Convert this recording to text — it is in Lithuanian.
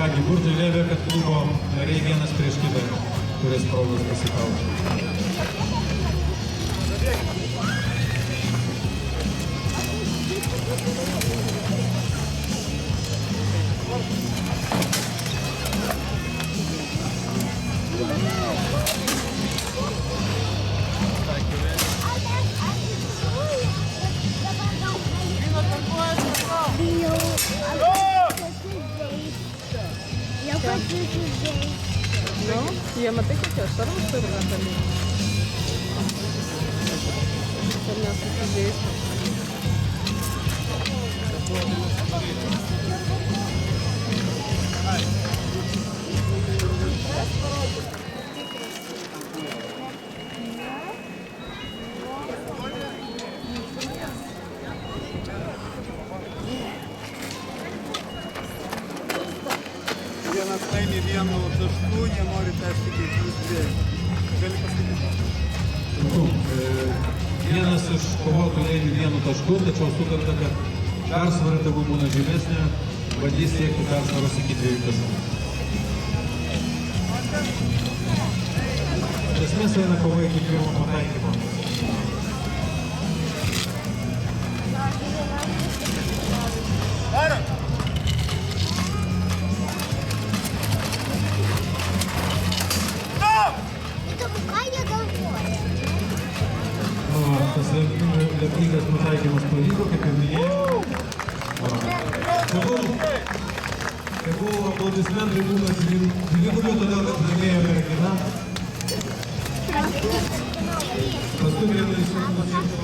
Kągi, burtai lėmė, kad klubo nariai vienas prieš kitą turės progos pasikauti. Nu, jie matai, kokie šarvus turi metaliniai. Ir nesusižeisti. Vienas laimi vienu tašku, jie nori tęsti kaip plus 2. Gali pasakyti? Vienas iš kovotojų laimi vienu tašku, tačiau sutarta, kad persvara tegu būna žymesnė, bandys siekti persvaros iki 2 taškų. Esmės eina kova iki pirmo pataikymo. Tas leplygas pataikymas pavyko, kaip ir minėjau. Tegul aplaudismentai būna dvigubi, todėl kad laimėjo mergina. Paskui vieną iš jų pasiekti